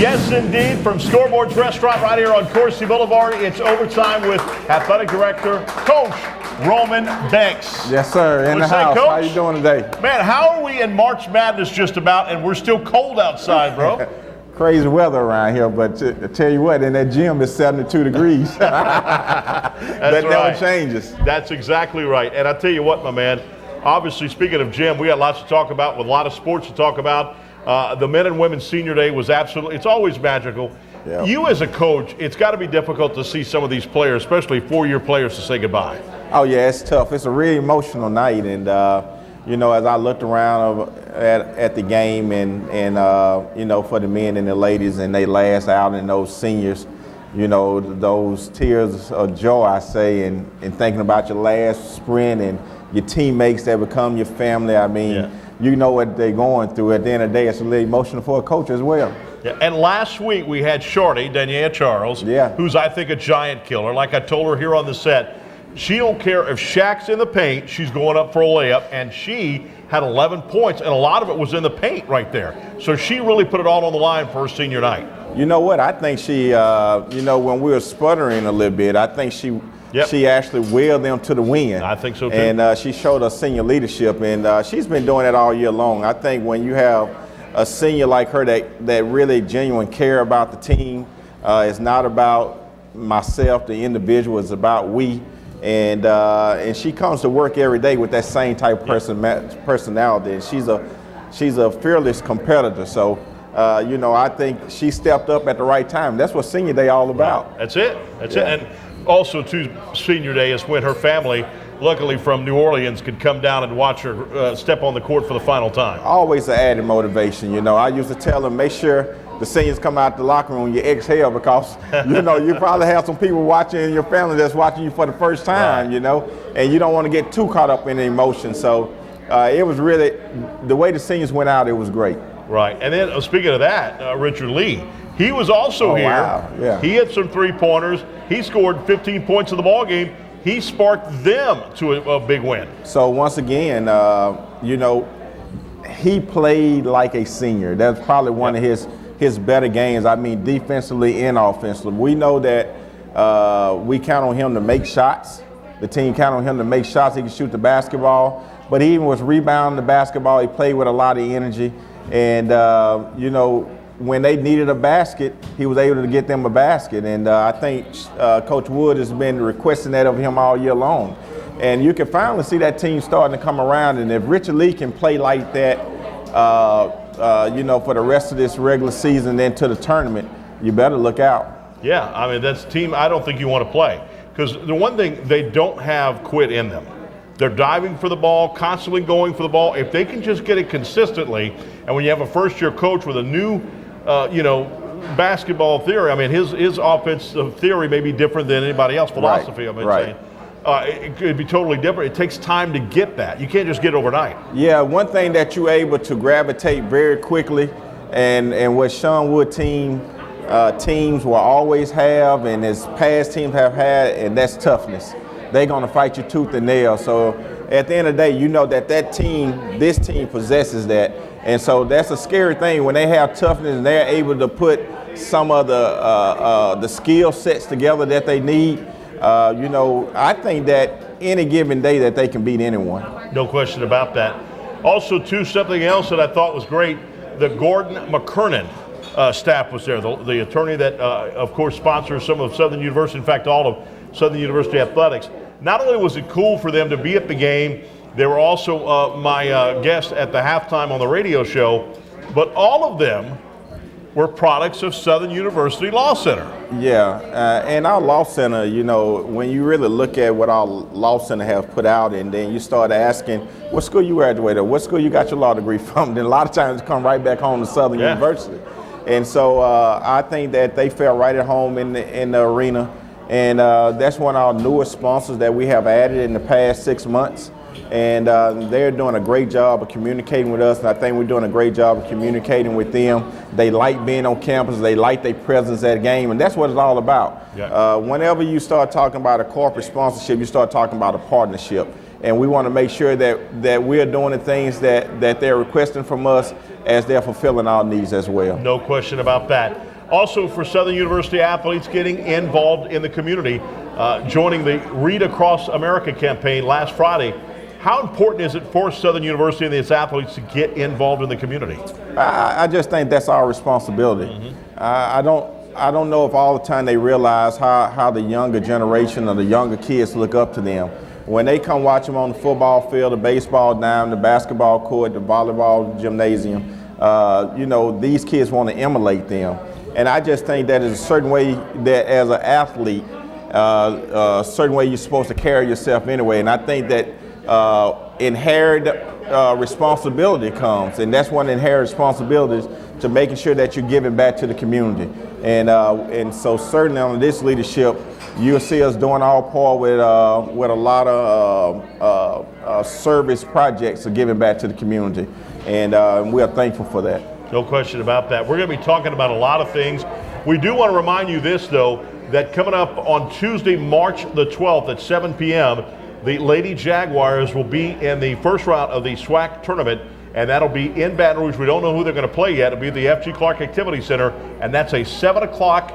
Yes, indeed. From Scoreboards Restaurant right here on Coursey Boulevard, it's overtime with Athletic Director, Coach Roman Banks. Yes, sir. In the house. Coach? How you doing today? Man, how are we in March Madness just about, and we're still cold outside, bro? Crazy weather around here, but I tell you what, in that gym it's 72 degrees. That never changes. That's exactly right. And I tell you what, my man, obviously, speaking of gym, we got lots to talk about with a lot of sports to talk about. The men and women's senior day was absolutely, it's always magical. Yep. You as a coach, it's got to be difficult to see some of these players, especially four-year players, to say goodbye. Oh, yeah, it's tough. It's a really emotional night. And, you know, as I looked around at the game and you know, for the men and the ladies and they last out and those seniors, you know, those tears of joy, I say, and thinking about your last sprint and your teammates that become your family. I mean, you know what they're going through. At the end of the day, it's a little emotional for a coach as well. Yeah, and last week we had Shorty, Danielle Charles, who's I think a giant killer. Like I told her here on the set, she don't care if Shaq's in the paint, she's going up for a layup, and she had 11 points, and a lot of it was in the paint right there. So she really put it all on the line for her senior night. You know what? I think she, you know, when we were sputtering a little bit, I think she actually willed them to the win. I think so too. And she showed us senior leadership, and she's been doing that all year long. I think when you have a senior like her that really genuine care about the team, it's not about myself, the individual, it's about we. And she comes to work every day with that same type of personality, and she's a fearless competitor. So, you know, I think she stepped up at the right time. That's what Senior Day all about. That's it. That's it. And also, too, Senior Day is when her family, luckily from New Orleans, could come down and watch her step on the court for the final time. Always an added motivation. You know, I used to tell them, make sure the seniors come out the locker room, you exhale, because, you know, you probably have some people watching in your family that's watching you for the first time, you know, and you don't want to get too caught up in the emotion. So it was really, the way the seniors went out, it was great. Right. And then speaking of that, Richard Lee, he was also here. Wow. Yeah. He had some three-pointers. He scored 15 points in the ball game. He sparked them to a big win. So once again, you know, he played like a senior. That's probably one of his better games. I mean, defensively and offensively. We know that we count on him to make shots. The team count on him to make shots. He can shoot the basketball, but he even was rebounding the basketball. He played with a lot of energy. And, you know, when they needed a basket, he was able to get them a basket. And I think Coach Wood has been requesting that of him all year long. And you can finally see that team starting to come around. And if Richard Lee can play like that, you know, for the rest of this regular season and then to the tournament, you better look out. Yeah, I mean, that's a team I don't think you want to play. Because the one thing, they don't have quit in them. They're diving for the ball, constantly going for the ball. If they can just get it consistently, and when you have a first-year coach with a new, you know, basketball theory, I mean, his offensive theory may be different than anybody else's philosophy, saying. It could be totally different. It takes time to get that. You can't just get it overnight. Yeah, one thing that you're able to gravitate very quickly, and what Sean Wood teams will always have, and his past teams have had, and that's toughness. They're going to fight you tooth and nail. So at the end of the day, you know that this team possesses that. And so that's a scary thing when they have toughness and they're able to put some of the skill sets together that they need. You know, I think that any given day that they can beat anyone. No question about that. Also, too, something else that I thought was great, the Gordon McKernan staff was there, the attorney that, of course, sponsors some of Southern University, in fact, all of Southern University athletics. Not only was it cool for them to be at the game, they were also my guests at the halftime on the radio show, but all of them were products of Southern University Law Center. Yeah, and our Law Center, you know, when you really look at what our Law Center have put out, and then you start asking, what school you graduated, what school you got your law degree from, then a lot of times come right back home to Southern University. And so I think that they felt right at home in the arena. And that's one of our newest sponsors that we have added in the past 6 months. And they're doing a great job of communicating with us, and I think we're doing a great job of communicating with them. They like being on campus, they like their presence at a game, and that's what it's all about. Whenever you start talking about a corporate sponsorship, you start talking about a partnership. And we want to make sure that we're doing the things that they're requesting from us as they're fulfilling our needs as well. No question about that. Also for Southern University athletes getting involved in the community, joining the Read Across America campaign last Friday. How important is it for Southern University and its athletes to get involved in the community? I just think that's our responsibility. I don't know if all the time they realize how the younger generation or the younger kids look up to them. When they come watch them on the football field, the baseball diamond, the basketball court, the volleyball gymnasium, these kids want to emulate them. And I just think that is a certain way that as an athlete, a certain way you're supposed to carry yourself anyway. And I think that inherited responsibility comes, and that's one of the inherited responsibilities, to making sure that you're giving back to the community. And so certainly on this leadership, you'll see us doing our part with a lot of service projects of giving back to the community, and we are thankful for that. No question about that. We're going to be talking about a lot of things. We do want to remind you this, though, that coming up on Tuesday, March the 12th at 7 p.m., the Lady Jaguars will be in the first round of the SWAC tournament, and that'll be in Baton Rouge. We don't know who they're going to play yet. It'll be at the F.G. Clark Activity Center, and that's a 7 o'clock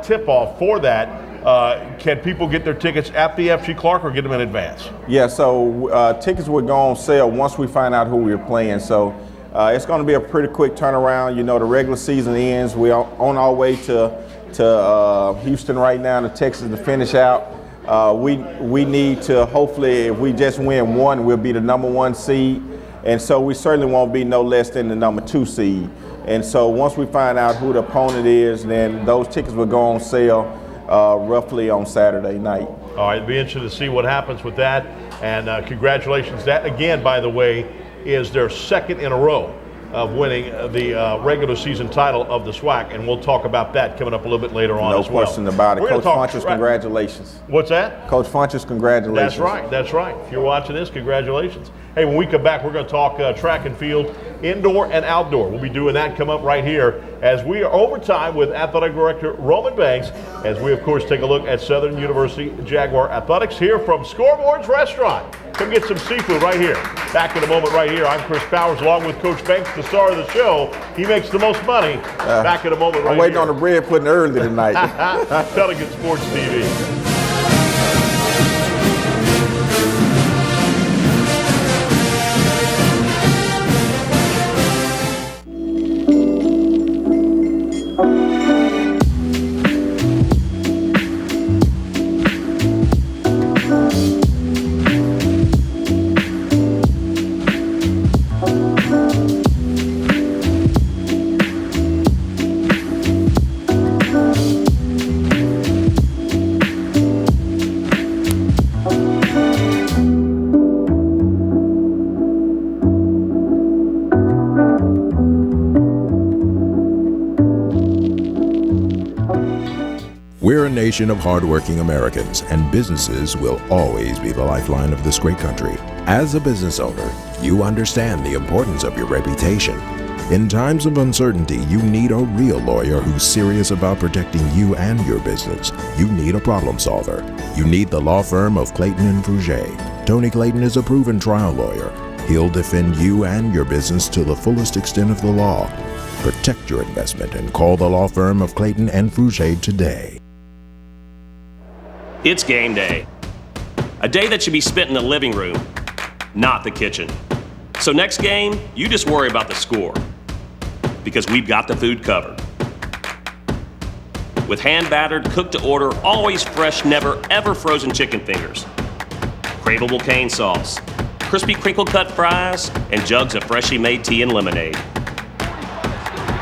tip-off for that. Can people get their tickets at the F.G. Clark or get them in advance? Yeah, so tickets will go on sale once we find out who we're playing. So it's going to be a pretty quick turnaround. You know, the regular season ends. We're on our way to Houston right now, to Texas, to finish out. We need to, hopefully, if we just win one, we'll be the #1 seed. And so we certainly won't be no less than the #2 seed. And so once we find out who the opponent is, then those tickets will go on sale roughly on Saturday night. All right, it'll be interesting to see what happens with that. And congratulations. That, again, by the way, is their second in a row of winning the regular season title of the SWAC, and we'll talk about that coming up a little bit later on as well. No question about it. Coach Funchess, congratulations. What's that? Coach Funchess, congratulations. That's right, that's right. If you're watching this, congratulations. Hey, when we come back, we're going to talk track and field, indoor and outdoor. We'll be doing that come up right here as we are overtime with Athletic Director Roman Banks, as we, of course, take a look at Southern University Jaguar Athletics here from Scoreboards Restaurant. Come get some seafood right here. Back in a moment right here. I'm Chris Powers along with Coach Banks, the star of the show. He makes the most money. Back in a moment right here. I'm waiting on the bread pudding early tonight. Pelican Sports TV. We're a nation of hardworking Americans, and businesses will always be the lifeline of this great country. As a business owner, you understand the importance of your reputation. In times of uncertainty, you need a real lawyer who's serious about protecting you and your business. You need a problem solver. You need the law firm of Clayton and Fruget. Tony Clayton is a proven trial lawyer. He'll defend you and your business to the fullest extent of the law. Protect your investment and call the law firm of Clayton and Fruget today. It's game day. A day that should be spent in the living room, not the kitchen. So next game, you just worry about the score, because we've got the food covered. With hand-battered, cooked-to-order, always fresh, never ever frozen chicken fingers, craveable cane sauce, crispy crinkle-cut fries, and jugs of freshly made tea and lemonade.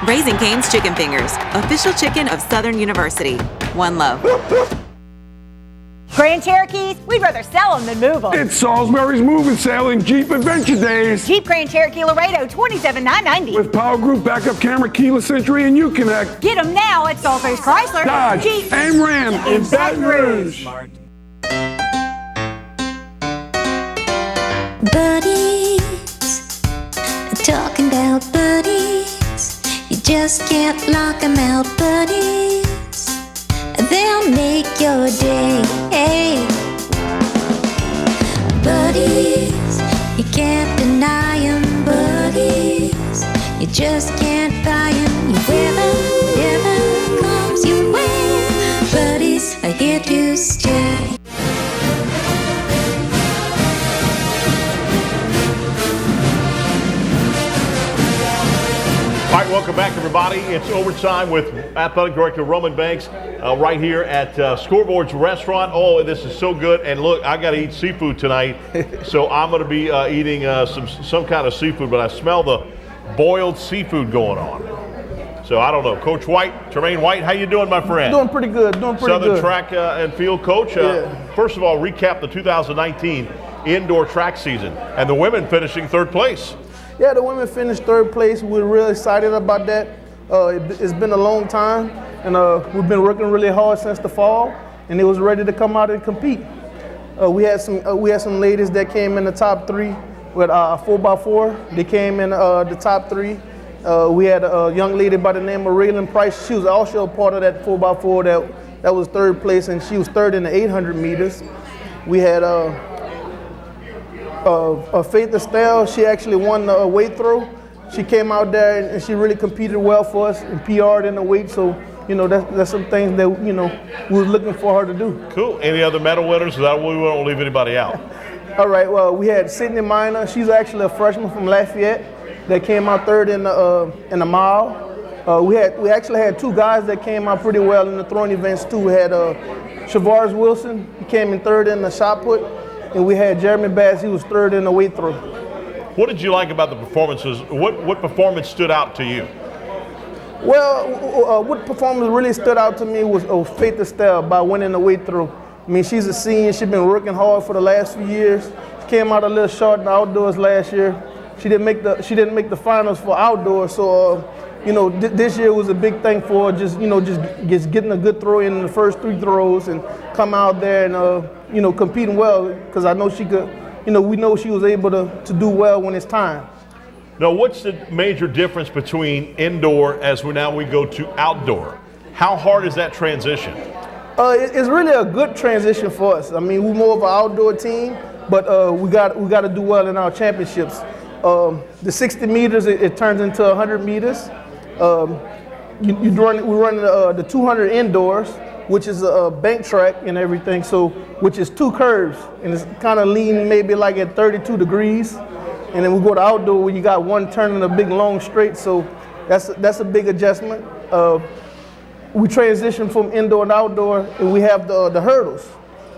Raising Cane's Chicken Fingers, official chicken of Southern University. One love. Grand Cherokees, we'd rather sell them than move them. It's Salisbury's Move and Sale and Jeep Adventure Days. Jeep Grand Cherokee Laredo, $27,990. With Power Group backup camera, keyless entry, and Uconnect. Get them now at Salisbury's Chrysler, Dodge, Jeep, and Ram in Baton Rouge. Buddies, talking about buddies. You just can't lock them out, buddies. They'll make your day. Hey. Buddies, you can't deny them, buddies. You just can't buy them. You wear them, here to stay. All right, welcome back, everybody. It's overtime with Athletic Director Roman Banks right here at Scoreboard's Restaurant. Oh, this is so good. And look, I got to eat seafood tonight, so I'm going to be eating some kind of seafood, but I smell the boiled seafood going on. So I don't know. Coach White, Tremaine White, how you doing, my friend? Doing pretty good, Southern Track and Field Coach. First of all, recap the 2019 indoor track season and the women finishing third place. Yeah, the women finished third place. We're really excited about that. It's been a long time, and we've been working really hard since the fall, and it was ready to come out and compete. We had some ladies that came in the top three with 4x4. They came in the top three. We had a young lady by the name of Raylan Price. She was also a part of that 4x4 that was third place, and she was third in the 800 meters. We had Faith Estelle. She actually won the weight throw. She came out there and she really competed well for us and PR'd in the weight. So, you know, that's some things that, you know, we were looking for her to do. Cool. Any other medal winners? We won't leave anybody out. All right. Well, we had Sydney Minor. She's actually a freshman from Lafayette that came out third in the mile. We actually had two guys that came out pretty well in the throwing events too. We had Shavars Wilson. He came in third in the shot put. And we had Jeremy Bass, he was third in the weight throw. What did you like about the performances? What performance stood out to you? Well, what performance really stood out to me was Faith Estelle by winning the weight throw. I mean, she's a senior. She's been working hard for the last few years. She came out a little short in the outdoors last year. She didn't make the finals for outdoors. So, you know, this year was a big thing for her. Just getting a good throw in the first three throws and come out there and you know, competing well, because I know she could. You know, we know she was able to do well when it's time. Now, what's the major difference between indoor as we go to outdoor? How hard is that transition? It's really a good transition for us. I mean, we're more of an outdoor team, but we got to do well in our championships. The 60 meters, it turns into 100 meters. We run the 200 indoors, which is a bank track and everything, so which is two curves, and it's kind of lean maybe like at 32 degrees. And then we go to outdoor where you got one turn in a big long straight, so that's a big adjustment. We transition from indoor to outdoor, and we have the hurdles.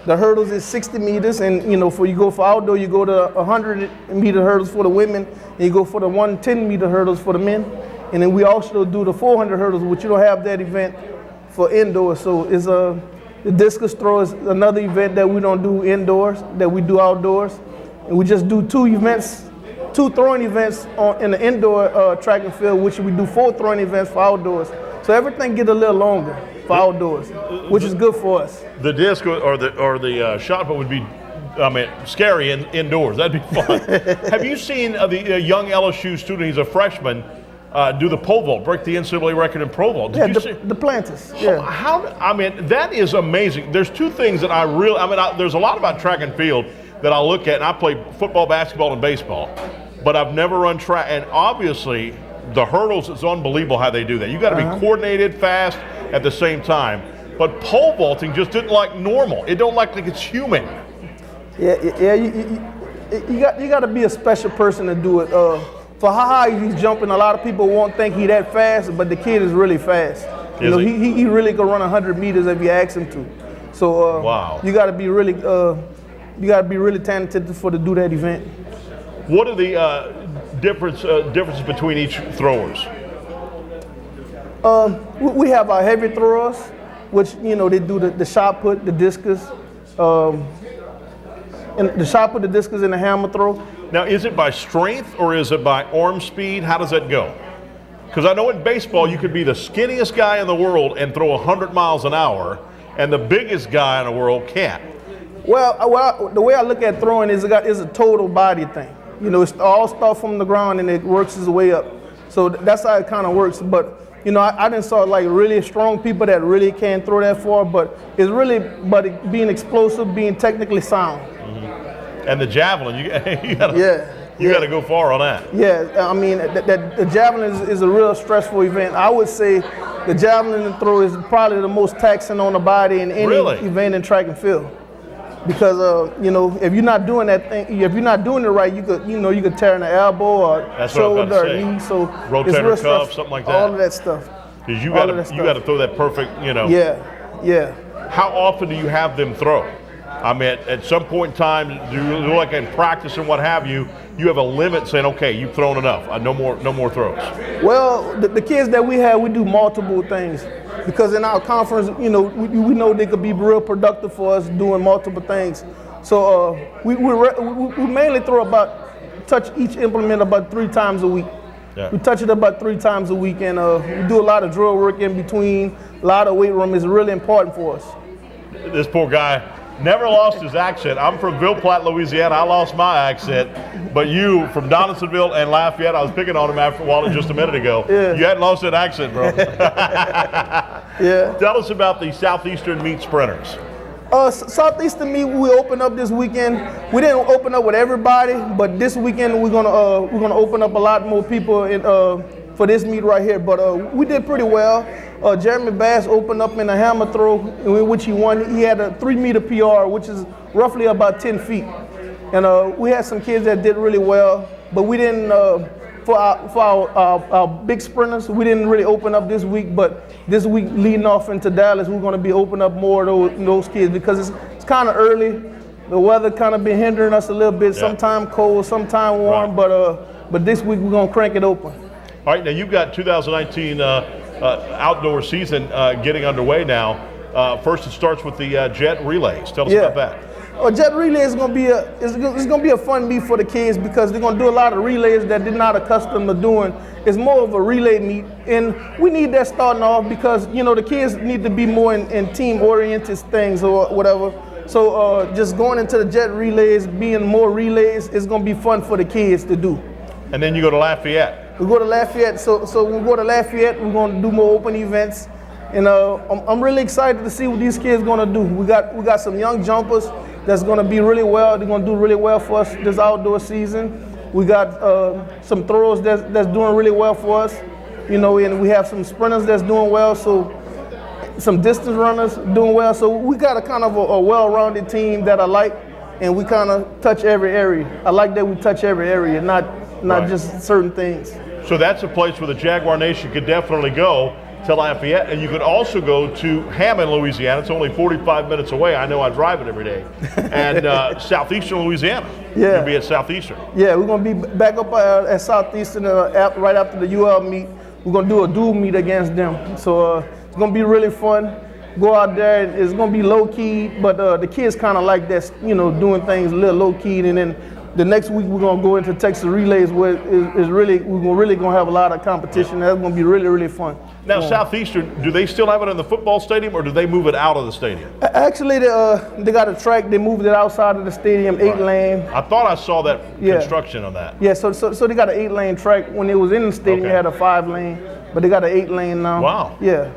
The hurdles is 60 meters, and you know, you go for outdoor, you go to 100-meter hurdles for the women, and you go for the 110-meter hurdles for the men. And then we also do the 400 hurdles, which you don't have that event for indoors. So it's the discus throw is another event that we don't do indoors, that we do outdoors. And we just do two throwing events in the indoor track and field, which we do 4 throwing events for outdoors. So everything get a little longer for outdoors, which is good for us. The disc or the shot put would be, I mean, scary indoors. That'd be fun. Have you seen the young LSU student? He's a freshman. Do the pole vault, break the NCAA record in pole vault. Did you see the Plantis? Yeah. I mean, that is amazing. There's two things that there's a lot about track and field that I look at, and I play football, basketball, and baseball, but I've never run track. And obviously, the hurdles, it's unbelievable how they do that. You got to be coordinated, fast at the same time. But pole vaulting just didn't like normal. It don't like it's human. Yeah. You got to be a special person to do it. For how high he's jumping, a lot of people won't think he that fast, but the kid is really fast. You know, he really can run 100 meters if you ask him to. So wow. You got to be really talented to do that event. What are the differences between each throwers? We have our heavy throwers, which you know they do the shot put, the discus, and the shot put, the discus, and the hammer throw. Now, is it by strength or is it by arm speed? How does that go? Because I know in baseball you could be the skinniest guy in the world and throw 100 miles an hour, and the biggest guy in the world can't. Well, the way I look at throwing is a total body thing. You know, it's all start from the ground and it works its way up. So that's how it kind of works. But you know, I didn't saw like really strong people that really can't throw that far. But it's really being explosive, being technically sound. And the javelin, you gotta, You got to go far on that. Yeah, I mean, the javelin is a real stressful event. I would say the javelin throw is probably the most taxing on the body in any event in track and field. Because you know, if you're not doing that thing, if you're not doing it right, you could tear an elbow or shoulder or knee. So rotator cuff, something like that. All of that stuff. Because you got to throw that perfect, you know. Yeah. How often do you have them throw? I mean, at some point in time, do you like in practice and what have you, you have a limit saying, okay, you've thrown enough. No more throws. Well, the kids that we have, we do multiple things. Because in our conference, you know, we know they could be real productive for us doing multiple things. So we mainly touch each implement about 3 times a week. Yeah. We touch it about 3 times a week, and we do a lot of drill work in between. A lot of weight room is really important for us. This poor guy never lost his accent. I'm from Ville Platte, Louisiana. I lost my accent. But you, from Donaldsonville and Lafayette, I was picking on him after a while just a minute ago. Yeah. You hadn't lost that accent, bro. Yeah. Tell us about the Southeastern Meet Sprinters. Southeastern Meet we opened up this weekend. We didn't open up with everybody, but this weekend we're gonna open up a lot more people for this meet right here. But we did pretty well. Jeremy Bass opened up in a hammer throw, in which he won. He had a 3-meter PR, which is roughly about 10 feet. And we had some kids that did really well, but we didn't. For our big sprinters, we didn't really open up this week, but this week leading off into Dallas, we're going to be opening up more of those kids because it's kind of early. The weather kind of been hindering us a little bit. Yeah. Sometime cold, sometime warm, right. but this week we're going to crank it open. All right, now you've got 2019 outdoor season getting underway now. First, it starts with the jet relays. Tell us about that. Jet relay is going to be a fun meet for the kids because they're going to do a lot of relays that they're not accustomed to doing. It's more of a relay meet, and we need that starting off because you know the kids need to be more in team-oriented things or whatever. So just going into the jet relays, being more relays, is going to be fun for the kids to do. And then you go to Lafayette. We go to Lafayette. So when we go to Lafayette, we're going to do more open events. And I'm really excited to see what these kids going to do. We got some young jumpers that's going to be really well. They're going to do really well for us this outdoor season. We got some throwers that's doing really well for us, you know, and we have some sprinters that's doing well. So some distance runners doing well. So we got a kind of a well-rounded team that I like, and we kind of touch every area. I like that we touch every area, not right. just certain things. So that's a place where the Jaguar Nation could definitely go to Lafayette, and you could also go to Hammond, Louisiana. It's only 45 minutes away. I know I drive it every day. And Southeastern Louisiana. Yeah. You'll be at Southeastern. Yeah, we're going to be back up at Southeastern right after the UL meet. We're going to do a dual meet against them. So it's going to be really fun. Go out there, and it's going to be low-key, but the kids kind of like that, you know, doing things a little low-key, and then the next week we're gonna go into Texas relays where we're really gonna have a lot of competition. That's gonna be really, really fun. Now Southeastern, do they still have it in the football stadium or do they move it out of the stadium? Actually, they got a track. They moved it outside of the stadium, 8-lane. I thought I saw that construction on that. Yeah, so they got an 8-lane track. When it was in the stadium, they had a 5-lane, but they got an 8-lane now. Wow. Yeah.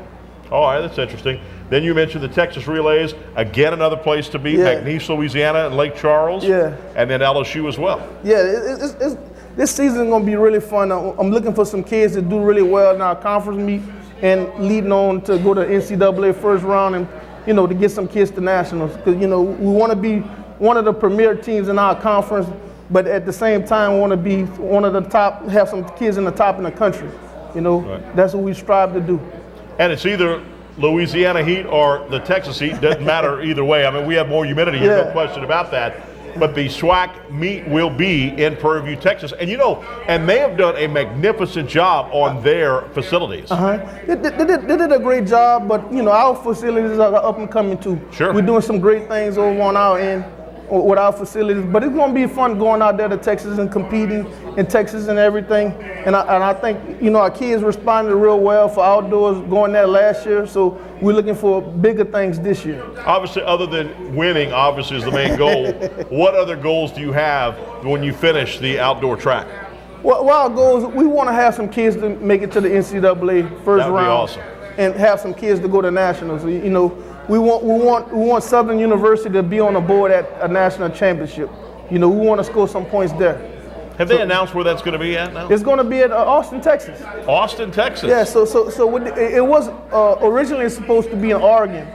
All right, that's interesting. Then you mentioned the Texas relays. Again, another place to be, McNeese, Louisiana, and Lake Charles. Yeah. And then LSU as well. Yeah, this season is going to be really fun. I'm looking for some kids that do really well in our conference meet and leading on to go to NCAA first round and, you know, to get some kids to nationals. Because, you know, we want to be one of the premier teams in our conference, but at the same time, we want to be one of the top, have some kids in the top in the country. You know, That's what we strive to do. And it's either Louisiana heat or the Texas heat. Doesn't matter either way. I mean, we have more humidity here, no question about that. But the SWAC meet will be in Prairie View, Texas. And you know, and they have done a magnificent job on their facilities. They did a great job, but you know, our facilities are up and coming too. Sure. We're doing some great things over on our end with our facilities, but it's going to be fun going out there to Texas and competing in Texas and everything. And I think, you know, our kids responded real well for outdoors going there last year, so we're looking for bigger things this year. Obviously, other than winning, obviously, is the main goal. What other goals do you have when you finish the outdoor track? Well, our goal is we want to have some kids to make it to the NCAA first That would round. be awesome. And have some kids to go to nationals. You know, we want Southern University to be on the board at a national championship. You know, we want to score some points there. Have they announced where that's going to be at now? It's going to be at Austin, Texas. Austin, Texas. Yeah, so it was originally supposed to be in Oregon,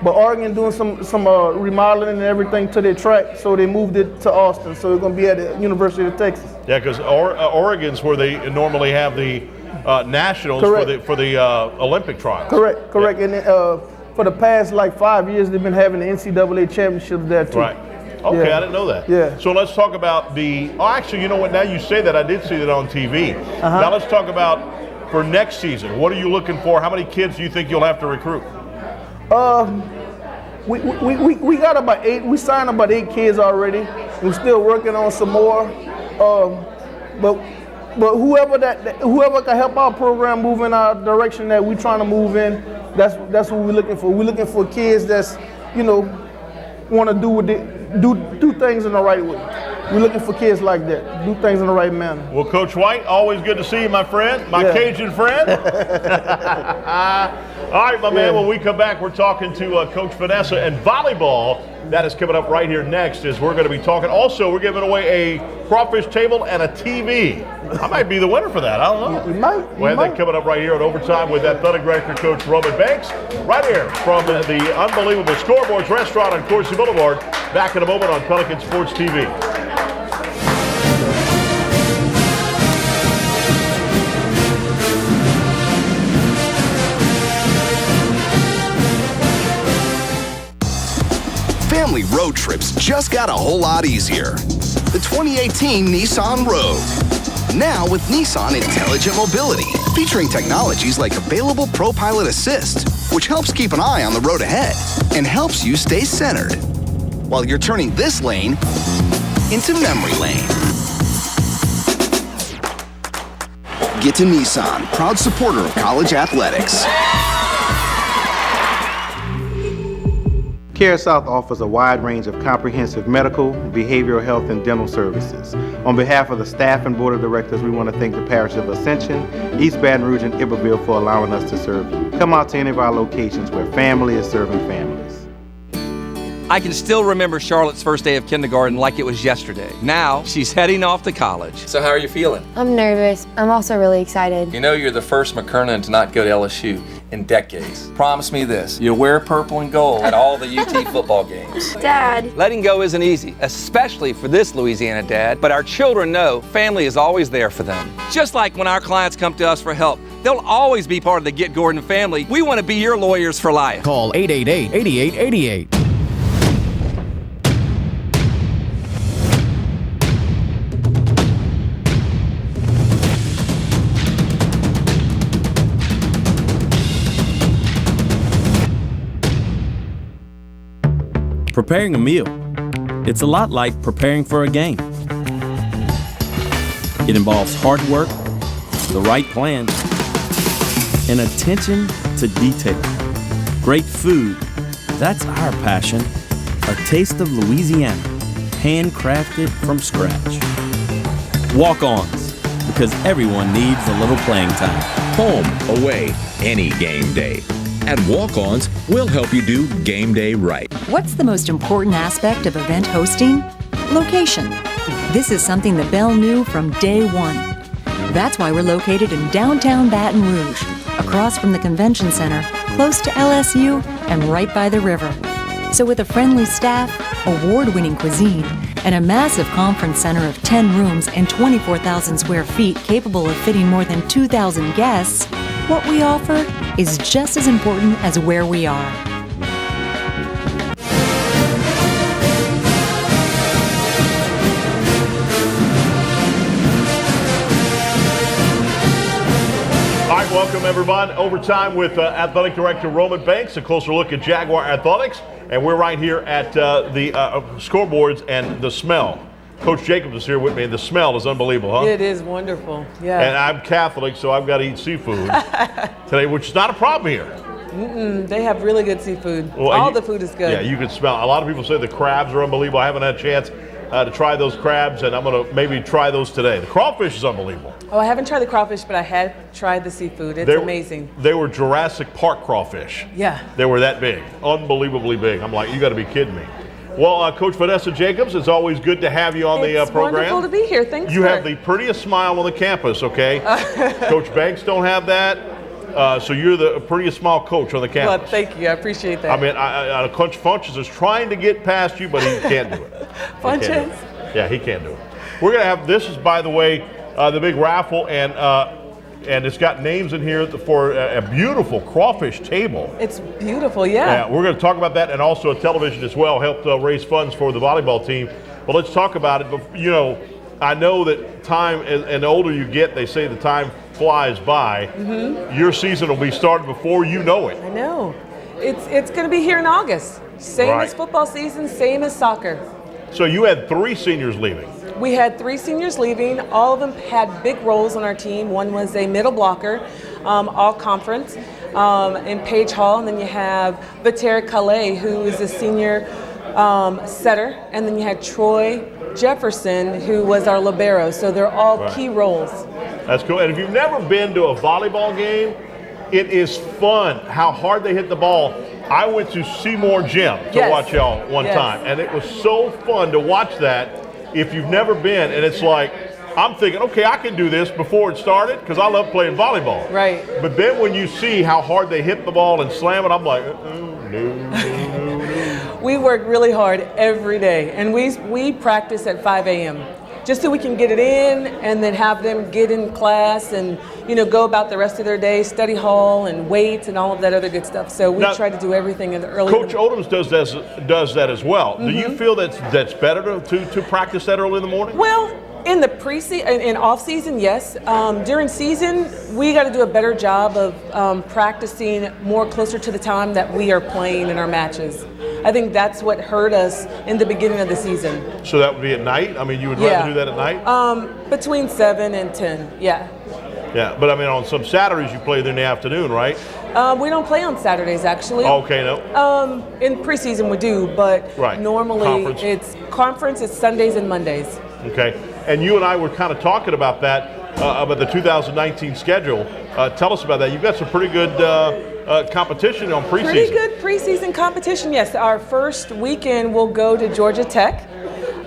but Oregon doing some remodeling and everything to their track, so they moved it to Austin. So it's going to be at the University of Texas. Yeah, because Oregon's where they normally have the nationals for the Olympic trials. Correct. Yeah. And for the past like 5 years, they've been having the NCAA championships there too. Right. Okay, Yeah. I didn't know that. Yeah. So let's talk about actually, you know what, now you say that, I did see that on TV. Now let's talk about for next season. What are you looking for? How many kids do you think you'll have to recruit? We got about 8. We signed about 8 kids already. We're still working on some more. But whoever can help our program move in our direction that we're trying to move in, that's what we're looking for. We're looking for kids that's, want to do things in the right way. We're looking for kids like that, do things in the right manner. Well, Coach White, always good to see you, my friend, my Cajun friend. All right, my man, when we come back, we're talking to Coach Vanessa and volleyball. That is coming up right here next as we're going to be talking. Also, we're giving away a crawfish table and a TV. I might be the winner for that. I don't know. You might. Well, that coming up right here at Overtime with Athletic Director Coach Roman Banks. Right here from the unbelievable Scoreboards Restaurant on Coursey Boulevard. Back in a moment on Pelican Sports TV. Family road trips just got a whole lot easier. The 2018 Nissan Rogue. Now with Nissan Intelligent Mobility, featuring technologies like available ProPilot Assist, which helps keep an eye on the road ahead and helps you stay centered while you're turning this lane into memory lane. Get to Nissan, proud supporter of college athletics. CareSouth offers a wide range of comprehensive medical, behavioral health, and dental services. On behalf of the staff and board of directors, we want to thank the Parish of Ascension, East Baton Rouge, and Iberville for allowing us to serve you. Come out to any of our locations where family is serving families. I can still remember Charlotte's first day of kindergarten like it was yesterday. Now, she's heading off to college. So how are you feeling? I'm nervous. I'm also really excited. You know you're the first McKernan to not go to LSU in decades. Promise me this, you'll wear purple and gold at all the UT football games. Dad. Letting go isn't easy, especially for this Louisiana dad, but our children know family is always there for them. Just like when our clients come to us for help, they'll always be part of the Get Gordon family. We want to be your lawyers for life. Call 888-8888. Preparing a meal. It's a lot like preparing for a game. It involves hard work, the right plan, and attention to detail. Great food, that's our passion. A taste of Louisiana, handcrafted from scratch. Walk-ons, because everyone needs a little playing time. Home, away, any game day. At Walk-Ons, we'll help you do game day right. What's the most important aspect of event hosting? Location. This is something the Bell knew from day one. That's why we're located in downtown Baton Rouge, across from the convention center, close to LSU, and right by the river. So with a friendly staff, award-winning cuisine, and a massive conference center of 10 rooms and 24,000 square feet capable of fitting more than 2,000 guests, what we offer is just as important as where we are. All right, welcome everyone. Overtime with Athletic Director Roman Banks, a closer look at Jaguar Athletics. And we're right here at the scoreboards and the smell. Coach Jacobs is here with me, and the smell is unbelievable, huh? It is wonderful, yeah. And I'm Catholic, so I've got to eat seafood today, which is not a problem here. They have really good seafood. Well, all the food is good. Yeah, you can smell. A lot of people say the crabs are unbelievable. I haven't had a chance to try those crabs, and I'm going to maybe try those today. The crawfish is unbelievable. Oh, I haven't tried the crawfish, but I had tried the seafood. It's amazing. They were Jurassic Park crawfish. Yeah. They were that big, unbelievably big. I'm like, you got to be kidding me. Well, Coach Vanessa Jacobs, it's always good to have you on the program. It's wonderful to be here. Thanks. You have the prettiest smile on the campus, okay? Coach Banks don't have that, so you're the prettiest smile coach on the campus. Well, thank you. I appreciate that. I mean, Coach Funches is trying to get past you, but he can't do it. Funches? Yeah, he can't do it. We're going to have, this is, by the way, the big raffle, and it's got names in here for a beautiful crawfish table. It's beautiful, yeah. We're going to talk about that, and also a television as well helped raise funds for the volleyball team. But let's talk about it. But, you know, I know that time, and the older you get, they say the time flies by. Mm-hmm. Your season will be started before you know it. I know. It's going to be here in August. Same Right. as football season, same as soccer. So you had 3 seniors leaving. We had 3 seniors leaving. All of them had big roles on our team. One was a middle blocker, all conference, in Paige Hall. And then you have Vatera Calais, who is a senior setter. And then you had Troy Jefferson, who was our libero. So they're all Right. key roles. That's cool. And if you've never been to a volleyball game, it is fun how hard they hit the ball. I went to Seymour Gym to Yes. watch y'all one Yes. time, and it was so fun to watch that. If you've never been, and it's like, I'm thinking, okay, I can do this before it started because I love playing volleyball. Right. But then when you see how hard they hit the ball and slam it, I'm like, no. We work really hard every day, and we practice at 5 a.m. just so we can get it in and then have them get in class and, you know, go about the rest of their day, study hall and weights and all of that other good stuff. So we Now, try to do everything in the early. Coach Odoms does that as well. Do you feel that's better to practice that early in the morning? Well, in the preseason, in off season, yes. During season, we got to do a better job of practicing more closer to the time that we are playing in our matches. I think that's what hurt us in the beginning of the season. So that would be at night? I mean, you would rather do that at night? Between 7 and 10, yeah. Yeah, but I mean, on some Saturdays you play in the afternoon, right? We don't play on Saturdays, actually. Okay, no. In preseason we do, but Right. normally Conference. it's Sundays and Mondays. Okay, and you and I were kind of talking about that, about the 2019 schedule. Tell us about that. You've got some pretty good competition on preseason. Pretty good preseason competition, yes. Our first weekend we'll go to Georgia Tech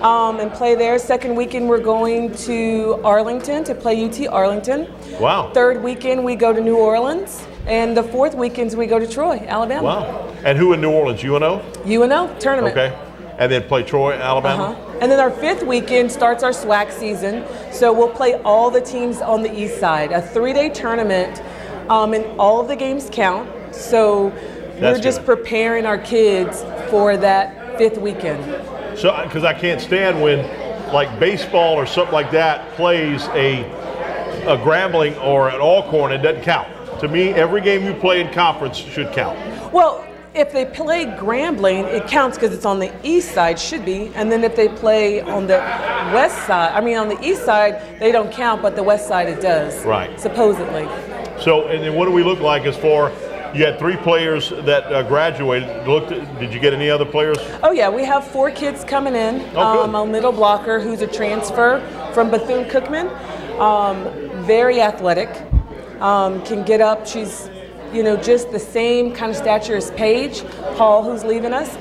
and play there. Second weekend we're going to Arlington to play UT Arlington. Wow. Third weekend we go to New Orleans. And the fourth weekends we go to Troy, Alabama. Wow. And who in New Orleans? UNO? UNO tournament. Okay. And then play Troy, Alabama? And then our fifth weekend starts our SWAC season. So we'll play all the teams on the east side. A 3-day tournament, and all of the games count. So we're just preparing our kids for that fifth weekend. So, because I can't stand when, like, baseball or something like that plays a Grambling or an Alcorn, it doesn't count. To me, every game you play in conference should count. Well, if they play Grambling, it counts because it's on the east side, should be. And then if they play on the west side, on the east side, they don't count, but the west side it does. Right. Supposedly. So, and then what do we look like as far, you had 3 players that graduated. Did you get any other players? Oh yeah, we have 4 kids coming in. A middle blocker who's a transfer from Bethune-Cookman. Very athletic. Can get up. She's, just the same kind of stature as Paige Hall, who's leaving us.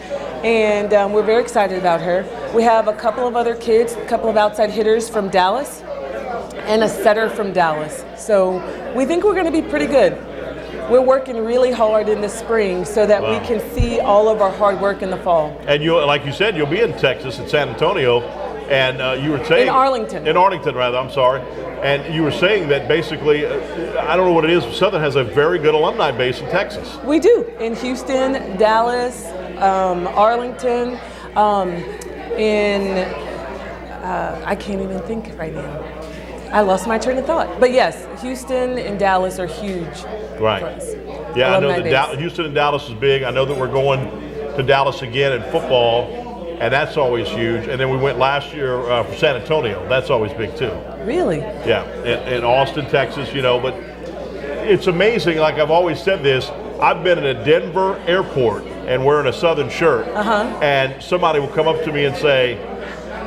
And we're very excited about her. We have a couple of other kids, a couple of outside hitters from Dallas, and a setter from Dallas. So we think we're going to be pretty good. We're working really hard in the spring so that we can see all of our hard work in the fall. And you, like you said, you'll be in Texas, in San Antonio, and you were saying... In Arlington. In Arlington, rather, I'm sorry. And you were saying that basically, I don't know what it is, Southern has a very good alumni base in Texas. We do. In Houston, Dallas, Arlington, I can't even think right now. I lost my train of thought. But yes, Houston and Dallas are huge. Right. For us. Yeah, I know Alumni that base. Houston and Dallas is big. I know that we're going to Dallas again in football, and that's always huge. And then we went last year for San Antonio. That's always big too. Really? Yeah, in Austin, Texas, but it's amazing. Like I've always said this, I've been in a Denver airport and wearing a Southern shirt, and somebody will come up to me and say,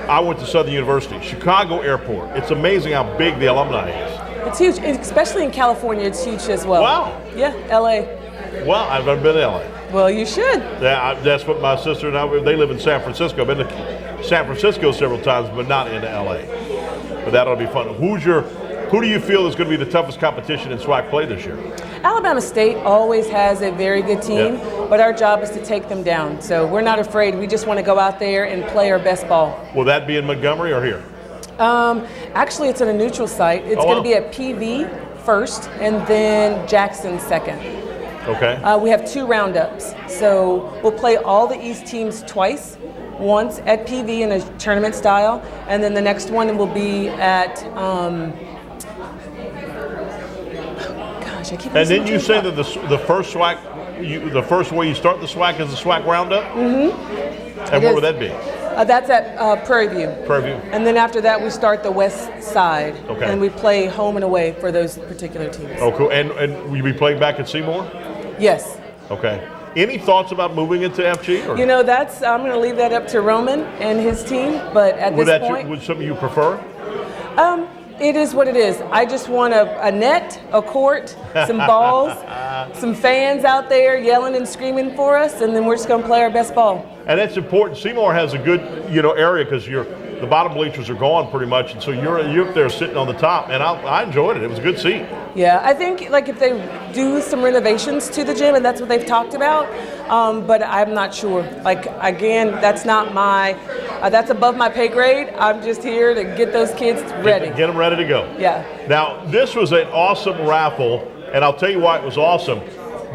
I went to Southern University, Chicago Airport. It's amazing how big the alumni is. It's huge, especially in California. It's huge as well. Wow. Yeah, LA. Well, I've never been to LA. Well, you should. That's what my sister and I, they live in San Francisco. I've been to San Francisco several times, but not into LA. But that'll be fun. Who do you feel is going to be the toughest competition in SWAC play this year? Alabama State always has a very good team, but our job is to take them down. So we're not afraid. We just want to go out there and play our best ball. Will that be in Montgomery or here? Actually, it's at a neutral site. It's going to be at PV first and then Jackson second. Okay. We have 2 roundups. So we'll play all the East teams twice. Once at PV in a tournament style, and then the next one will be at And then you say that the first SWAC, the first way you start the SWAC is the SWAC roundup? Mm-hmm. And where would that be? That's at Prairie View. Prairie View. And then after that, we start the west side. Okay. And we play home and away for those particular teams. Oh, cool. And will you be playing back at Seymour? Yes. Okay. Any thoughts about moving into FG? Or? You know, I'm going to leave that up to Roman and his team, but at this point... Would something you prefer? It is what it is. I just want a net, a court, some balls, some fans out there yelling and screaming for us, and then we're just going to play our best ball. And that's important. Seymour has a good, area because the bottom bleachers are gone pretty much, and so you're up there sitting on the top. And I enjoyed it. It was a good seat. Yeah, I think if they do some renovations to the gym, and that's what they've talked about, but I'm not sure. Again, that's not that's above my pay grade. I'm just here to get those kids ready. Get them ready to go. Yeah. Now, this was an awesome raffle, and I'll tell you why it was awesome.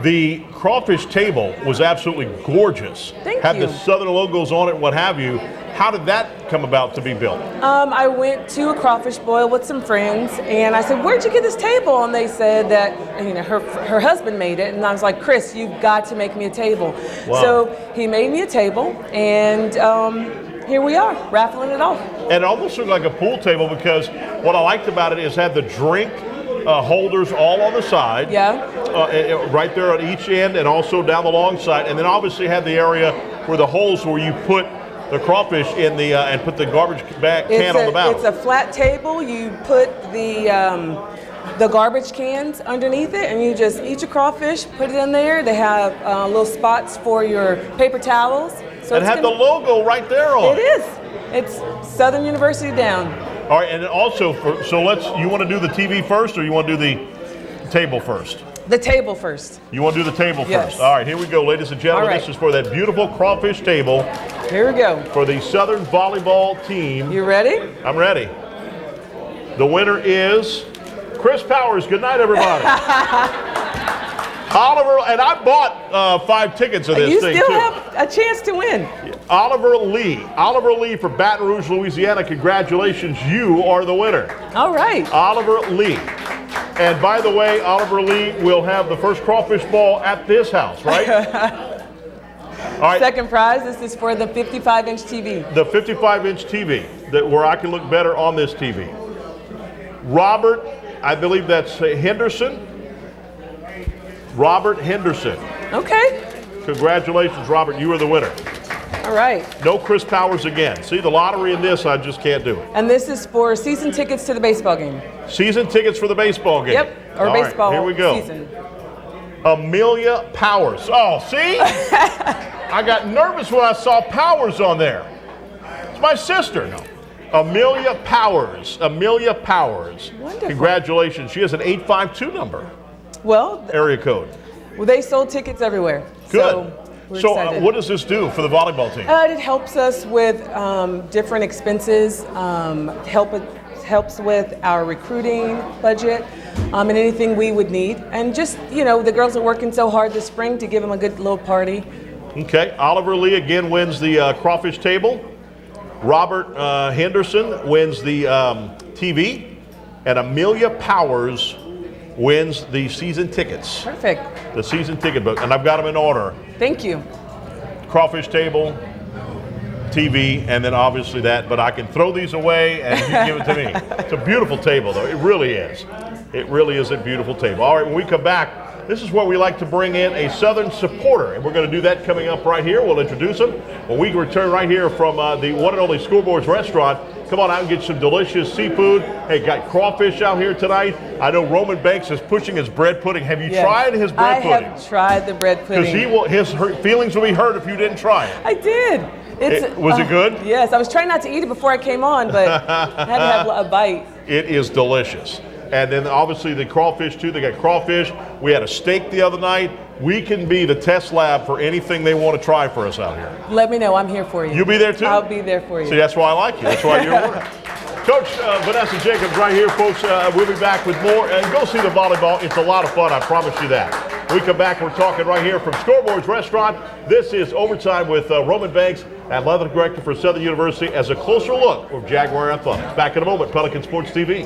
The crawfish table was absolutely gorgeous. Thank Had you. the Southern logos on it, what have you. How did that come about to be built? I went to a crawfish boil with some friends, and I said, "Where'd you get this table?" And they said that her husband made it, and I was like, "Chris, you've got to make me a table." Wow. So he made me a table, and here we are, raffling it off. And it almost looked like a pool table because what I liked about it is had the drink holders all on the side. Yeah. Right there at each end and also down the long side. And then obviously had the area where the holes where you put the crawfish in the and put the garbage bag can on the bottom. It's a flat table. You put the garbage cans underneath it, and you just eat your crawfish, put it in there. They have little spots for your paper towels. So it had the logo right there on it. It is. It's Southern University down. All right, and then also you want to do the TV first or you want to do the table first? The table first. You want to do the table Yes. first? All right, here we go, ladies and gentlemen. All right. This is for that beautiful crawfish table. Here we go. For the Southern volleyball team. You ready? I'm ready. The winner is Chris Powers. Good night, everybody. Oliver, and I bought 5 tickets of this you thing, still too. have a chance to win. Oliver Lee for Baton Rouge, Louisiana. Congratulations, you are the winner. All right. Oliver Lee. And by the way, Oliver Lee will have the first crawfish ball at this house, right? All right. Second prize, this is for the 55-inch TV. The 55-inch TV, where I can look better on this TV. Robert, I believe that's Henderson. Robert Henderson. Okay. Congratulations, Robert. You are the winner. All right. No Chris Powers again. See, the lottery in this, I just can't do it. And this is for season tickets to the baseball game. Season tickets for the baseball game. Yep, or All baseball right, here we go. season. Amelia Powers. Oh, see? I got nervous when I saw Powers on there. It's my sister. No. Amelia Powers. Amelia Powers. Wonderful. Congratulations. She has an 852 number. Well, Area code. they sold tickets everywhere. Good. We're So excited. what does this do for the volleyball team? It helps us with different expenses, helps with our recruiting budget, and anything we would need. And just, the girls are working so hard this spring to give them a good little party. Okay, Oliver Lee again wins the crawfish table. Robert Henderson wins the TV. And Amelia Powers wins the season tickets. Perfect. The season ticket book. And I've got them in order. Thank you. Crawfish table, TV, and then obviously that. But I can throw these away and you give it to me. It's a beautiful table, though. It really is. It really is a beautiful table. All right, when we come back, this is where we like to bring in a Southern supporter. And we're going to do that coming up right here. We'll introduce them when we return right here from the one and only Scoreboards Restaurant come on out and get some delicious seafood. Hey, got crawfish out here tonight. I know Roman Banks is pushing his bread pudding. Have you tried his bread pudding? I have tried the bread pudding. Because his feelings will be hurt if you didn't try it. I did. Was it good? Yes, I was trying not to eat it before I came on, but I had to have a bite. It is delicious. And then obviously the crawfish too. They got crawfish. We had a steak the other night. We can be the test lab for anything they want to try for us out here. Let me know. I'm here for you. You'll be there too? I'll be there for you. See, that's why I like you. That's why you're a winner. Coach Vanessa Jacobs right here, folks. We'll be back with more. And go see the volleyball. It's a lot of fun. I promise you that. When we come back, we're talking right here from Scoreboards Restaurant. This is Overtime with Roman Banks, Athletic Director for Southern University, as a closer look of Jaguar Athletics. Back in a moment, Pelican Sports TV.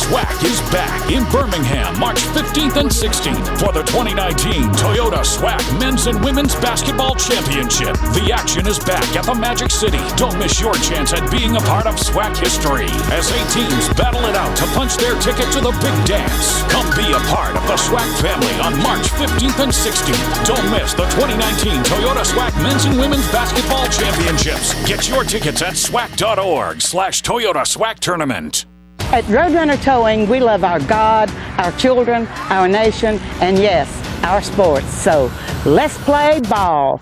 SWAC is back in Birmingham, March 15th and 16th for the 2019 Toyota SWAC Men's and Women's Basketball Championship. The action is back at the Magic City. Don't miss your chance at being a part of SWAC history as 8 teams battle it out to punch their ticket to the big dance. Come be a part of the SWAC family on March 15th and 16th. Don't miss the 2019 Toyota SWAC Men's and Women's Basketball Championships. Get your tickets at swac.org/Toyota SWAC Tournament. At Roadrunner Towing, we love our God, our children, our nation, and yes, our sports. So let's play ball.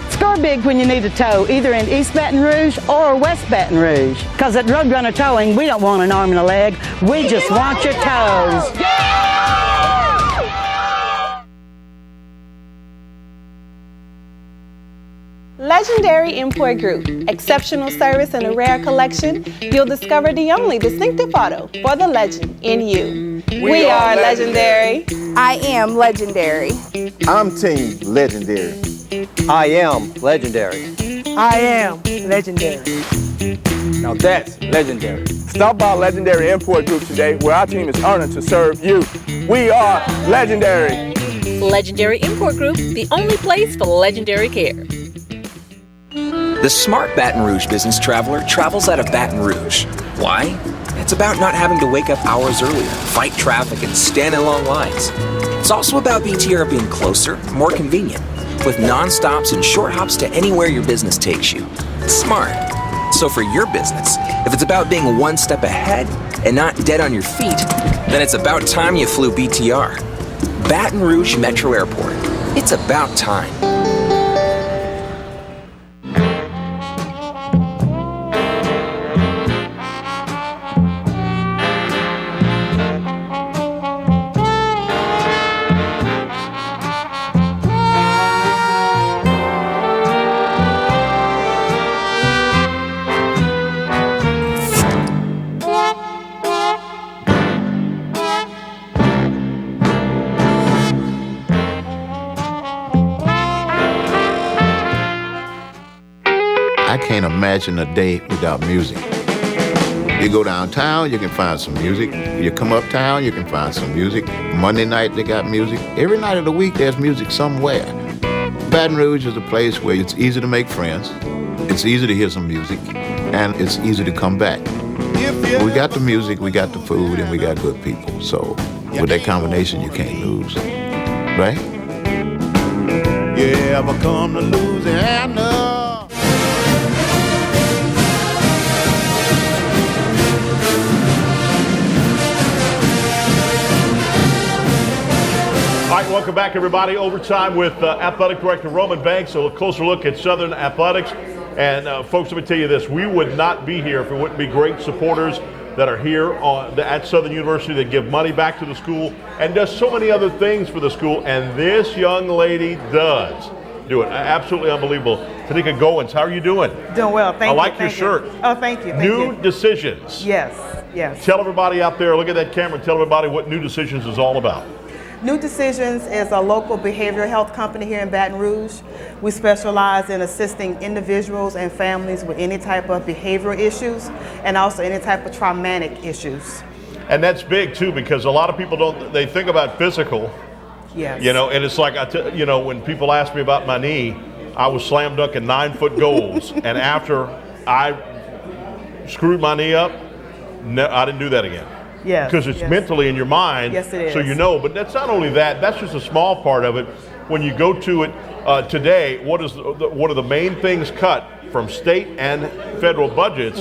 Score big when you need a tow, either in East Baton Rouge or West Baton Rouge. Because at Roadrunner Towing, we don't want an arm and a leg. We just want your toes. Legendary Import Group. Exceptional service and a rare collection. You'll discover the only distinctive auto for the legend in you. We are legendary. I am legendary. I'm Team Legendary. I am legendary. I am legendary. Now that's legendary. Stop by Legendary Import Group today, where our team is honored to serve you. We are legendary. Legendary Import Group, the only place for legendary care. The smart Baton Rouge business traveler travels out of Baton Rouge. Why? It's about not having to wake up hours earlier, fight traffic, and stand in long lines. It's also about BTR being closer, more convenient, with non-stops and short hops to anywhere your business takes you. Smart. So for your business, if it's about being one step ahead and not dead on your feet, then it's about time you flew BTR. Baton Rouge Metro Airport. It's about time. Imagine a day without music. You go downtown, you can find some music. You come uptown, you can find some music. Monday night, they got music. Every night of the week, there's music somewhere. Baton Rouge is a place where it's easy to make friends, it's easy to hear some music, and it's easy to come back. We got the music, we got the food, and we got good people. So with that combination, you can't lose, right? You ever come to Louisiana? All right, welcome back, everybody. Overtime with Athletic Director Roman Banks. A closer look at Southern Athletics. And folks, let me tell you this. We would not be here if it wouldn't be great supporters that are here at Southern University that give money back to the school and does so many other things for the school. And this young lady does do it. Absolutely unbelievable. Tanika Goins, how are you doing? Doing well, thank you. I like your shirt. Oh, thank you. New Decisions. Yes, yes. Tell everybody out there, look at that camera, tell everybody what New Decisions is all about. New Decisions is a local behavioral health company here in Baton Rouge. We specialize in assisting individuals and families with any type of behavioral issues and also any type of traumatic issues. And that's big too, because a lot of people they think about physical, Yes. You know, and it's like, you know, when people ask me about my knee, I was slam dunking 9-foot goals. And after I screwed my knee up, I didn't do that again. Yes. Because it's mentally in your mind. Yes, it is. So you know, but that's not only that, that's just a small part of it. When you go to it today, what are the main things cut from state and federal budgets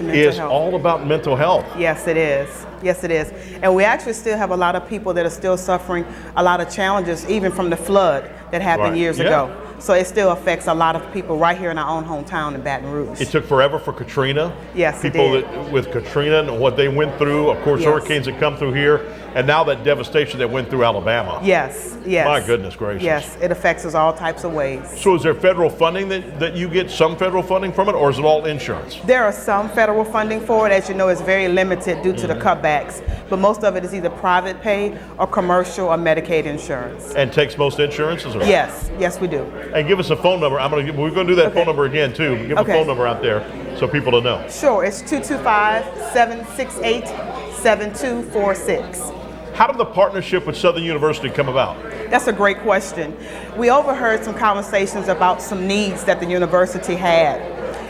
is all about mental health. Yes, it is. Yes, it is. And we actually still have a lot of people that are still suffering a lot of challenges, even from the flood that happened years ago. So it still affects a lot of people right here in our own hometown in Baton Rouge. It took forever for Katrina. Yes, people it did. with Katrina and what they went through, of course, hurricanes that come through here, and now that devastation that went through Alabama. Yes, yes. My goodness gracious. Yes, it affects us all types of ways. So is there federal funding that you get some federal funding from it, or is it all insurance? There are some federal funding for it. As you know, it's very limited due to the cutbacks, but most of it is either private pay or commercial or Medicaid insurance. And takes most insurances? Or? Yes, yes we do. And give us a phone number. We're going to do that phone number again too. Give a phone number out there so people to know. Sure, it's 225-768-7246. How did the partnership with Southern University come about? That's a great question. We overheard some conversations about some needs that the university had,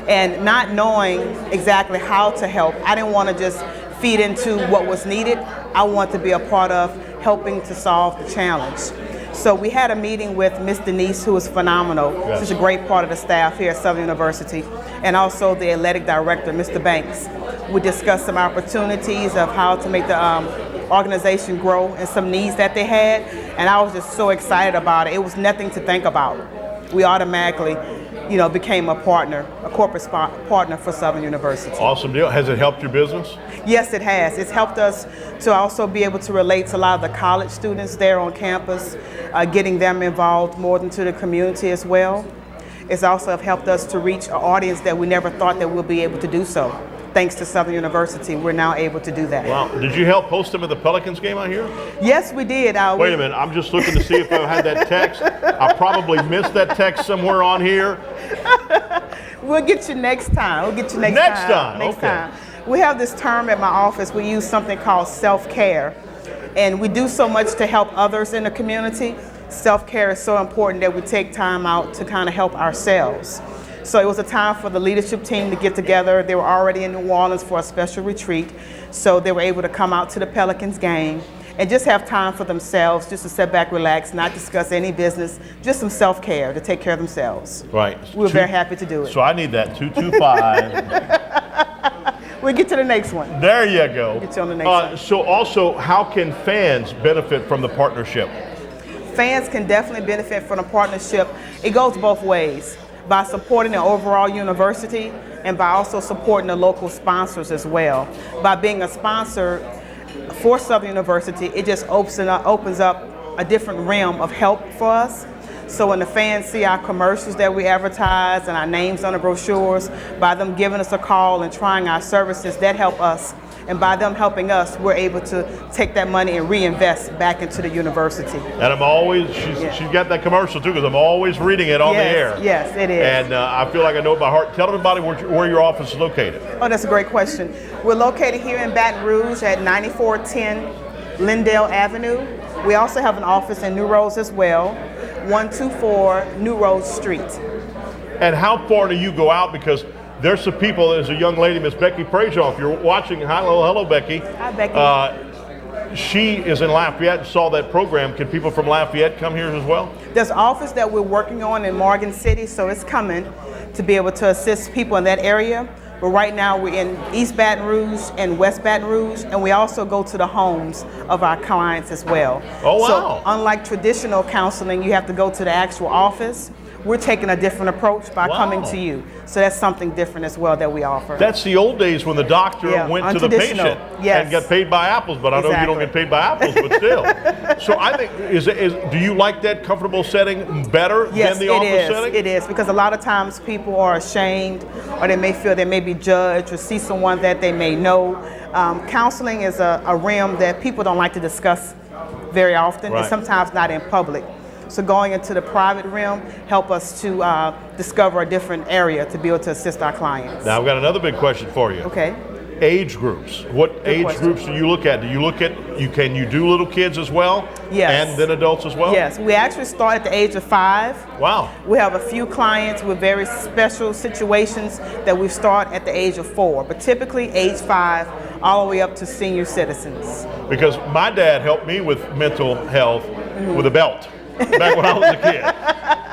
and not knowing exactly how to help, I didn't want to just feed into what was needed. I wanted to be a part of helping to solve the challenge. So we had a meeting with Miss Denise, who is phenomenal. Yes. She's a great part of the staff here at Southern University, and also the athletic director, Mr. Banks. We discussed some opportunities of how to make the organization grow and some needs that they had, and I was just so excited about it. It was nothing to think about. We automatically, you know, became a partner, a corporate partner for Southern University. Awesome deal. Has it helped your business? Yes, it has. It's helped us to also be able to relate to a lot of the college students there on campus, getting them involved more into the community as well. It's also helped us to reach an audience that we never thought that we'll be able to do so. Thanks to Southern University, we're now able to do that. Wow. Did you help host them at the Pelicans game out here? Yes, we did. Wait a minute. I'm just looking to see if I had that text. I probably missed that text somewhere on here. We'll get you next time. We'll get you next time. Next time. We have this term at my office. We use something called self-care. And we do so much to help others in the community. Self-care is so important that we take time out to kind of help ourselves. So it was a time for the leadership team to get together. They were already in New Orleans for a special retreat. So they were able to come out to the Pelicans game and just have time for themselves, just to sit back, relax, not discuss any business, just some self-care to take care of themselves. Right. We were very happy to do it. So I need that 225. We'll get to the next one. There you go. We'll get you on the next one. So also, how can fans benefit from the partnership? Fans can definitely benefit from the partnership. It goes both ways, by supporting the overall university and by also supporting the local sponsors as well. By being a sponsor for Southern University, it just opens up a different realm of help for us. So when the fans see our commercials that we advertise and our names on the brochures, by them giving us a call and trying our services, that help us. And by them helping us, we're able to take that money and reinvest back into the university. And I'm always, she's got that commercial too, because I'm always reading it on the air. Yes, it is. And I feel like I know it by heart. Tell everybody where your office is located. Oh, that's a great question. We're located here in Baton Rouge at 9410 Lindale Avenue. We also have an office in New Roads as well, 124 New Roads Street. And how far do you go out? Because there's some people, there's a young lady, Miss Becky Prajoff. If you're watching, hello, Becky. Hi, Becky. She is in Lafayette and saw that program. Can people from Lafayette come here as well? There's an office that we're working on in Morgan City, so it's coming to be able to assist people in that area. But right now we're in East Baton Rouge and West Baton Rouge, and we also go to the homes of our clients as well. Oh, wow. So unlike traditional counseling, you have to go to the actual office. We're taking a different approach by coming to you. So that's something different as well that we offer. That's the old days when the doctor went to the patient and got paid by apples, but I know you don't get paid by apples, but still. So I think, do you like that comfortable setting better than the office setting? It is, because a lot of times people are ashamed, or they may feel they may be judged or see someone that they may know. Counseling is a realm that people don't like to discuss very often, and sometimes not in public. So going into the private realm help us to discover a different area to be able to assist our clients. Now I've got another big question for you. Okay. Age groups. What age groups do you look at? Do you look at, can you do little kids as well? Yes. And then adults as well? Yes, we actually start at the age of 5. Wow. We have a few clients with very special situations that we start at the age of 4, but typically age 5 all the way up to senior citizens. Because my dad helped me with mental health with a belt back when I was a kid.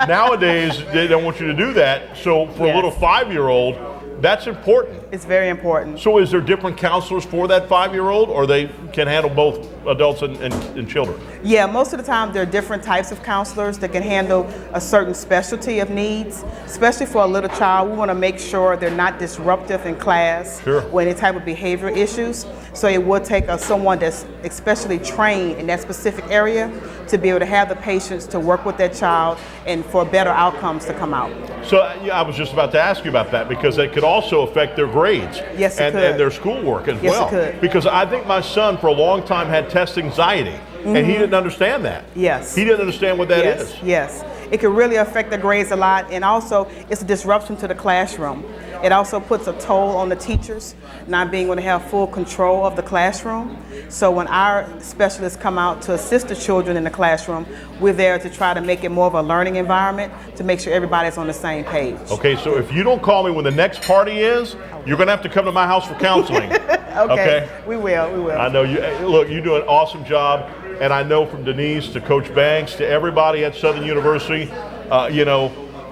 Nowadays, they don't want you to do that. So for a little 5-year-old, that's important. It's very important. So is there different counselors for that 5-year-old, or they can handle both adults and children? Yeah, most of the time there are different types of counselors that can handle a certain specialty of needs. Especially for a little child, we want to make sure they're not disruptive in class or any type of behavior issues. So it would take someone that's especially trained in that specific area to be able to have the patience to work with that child and for better outcomes to come out. So I was just about to ask you about that, because it could also affect their grades Yes, it and could. their schoolwork as Yes, well. it could. Because I think my son for a long time had test anxiety, and he didn't understand that. Yes. He didn't understand what that is. Yes. It can really affect the grades a lot, and also it's a disruption to the classroom. It also puts a toll on the teachers not being able to have full control of the classroom. So when our specialists come out to assist the children in the classroom, we're there to try to make it more of a learning environment to make sure everybody's on the same page. Okay, so if you don't call me when the next party is, you're going to have to come to my house for counseling. Okay? We will. I know you. Look, you do an awesome job, and I know from Denise to Coach Banks to everybody at Southern University,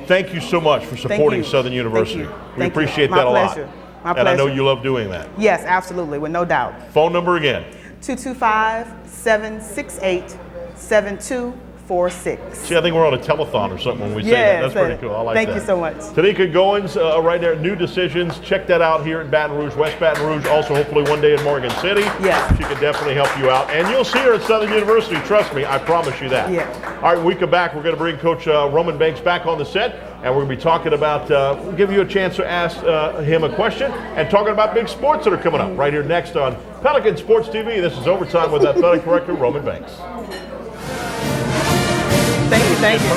thank you so much for supporting Southern University. We appreciate that a lot. My and I know pleasure. you love doing that. Yes, absolutely, with no doubt. Phone number again. 225-768-7246. See, I think we're on a telethon or something when we say that. That's pretty cool. I like that. Thank you so much. Tanika Goins, right there, New Decisions. Check that out here in Baton Rouge, West Baton Rouge. Also, hopefully one day in Morgan City. Yes. She can definitely help you out. And you'll see her at Southern University. Trust me, I promise you that. Yeah. All right, when we come back, we're going to bring Coach Roman Banks back on the set. And we're going to be talking about, we'll give you a chance to ask him a question and talking about big sports that are coming up right here next on Pelican Sports TV. This is Overtime with Athletic Director Roman Banks. Thank you.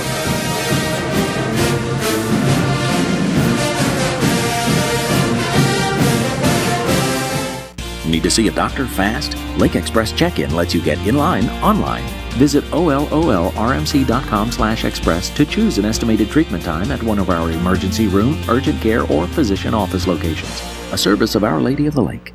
Need to see a doctor fast? Lake Express Check-In lets you get in line online. Visit OLOLRMC.com/express to choose an estimated treatment time at one of our emergency room, urgent care, or physician office locations. A service of Our Lady of the Lake.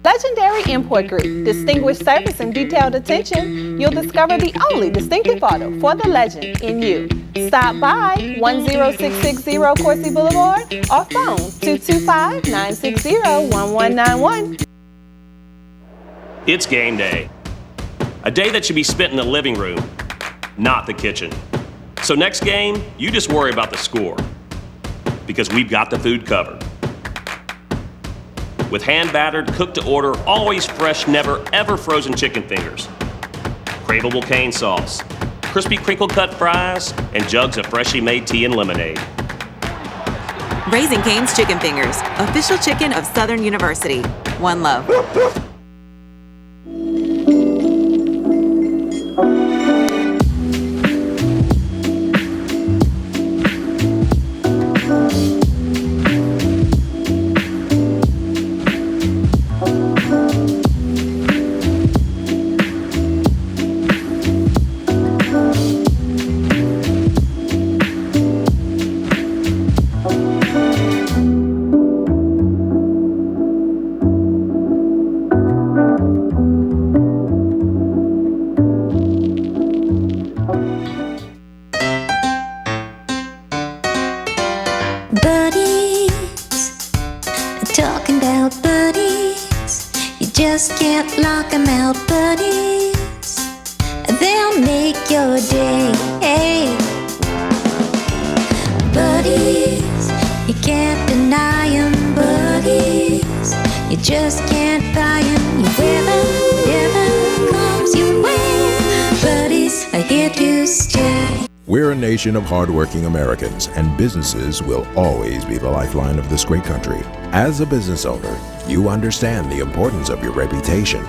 Legendary Import Group. Distinguished service and detailed attention. You'll discover the only distinctive auto for the legend in you. Stop by 10660 Coursey Boulevard or phone 225-960-1191. It's game day. A day that should be spent in the living room, not the kitchen. So next game, you just worry about the score, because we've got the food covered. With hand-battered, cooked-to-order, always fresh, never ever frozen chicken fingers, craveable cane sauce, crispy crinkle-cut fries, and jugs of freshly made tea and lemonade. Raising Cane's Chicken Fingers, official chicken of Southern University. One love. Talking about buddies, you just can't lock them out, buddies. They'll make your day. Buddies, you can't deny them, buddies. You just can't buy them. You wear them, whatever comes your way. Buddies are here to stay. We're a nation of hardworking Americans, and businesses will always be the lifeline of this great country. As a business owner, you understand the importance of your reputation.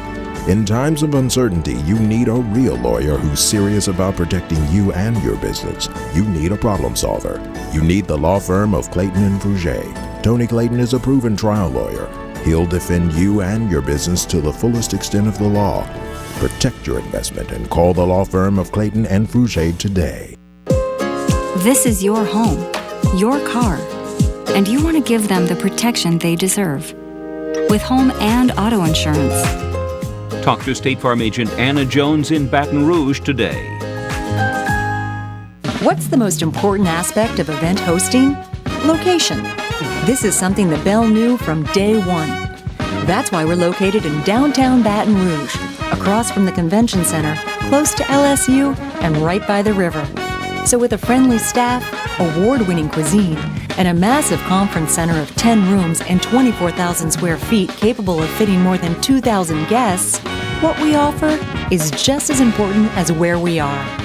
In times of uncertainty, you need a real lawyer who's serious about protecting you and your business. You need a problem solver. You need the law firm of Clayton & Fouget. Tony Clayton is a proven trial lawyer. He'll defend you and your business to the fullest extent of the law. Protect your investment and call the law firm of Clayton and Fouché today. This is your home, your car, and you want to give them the protection they deserve. With home and auto insurance. Talk to State Farm agent Anna Jones in Baton Rouge today. What's the most important aspect of event hosting? Location. This is something that Bell knew from day one. That's why we're located in downtown Baton Rouge, across from the convention center, close to LSU, and right by the river. So with a friendly staff, award-winning cuisine, and a massive conference center of 10 rooms and 24,000 square feet capable of fitting more than 2,000 guests, what we offer is just as important as where we are.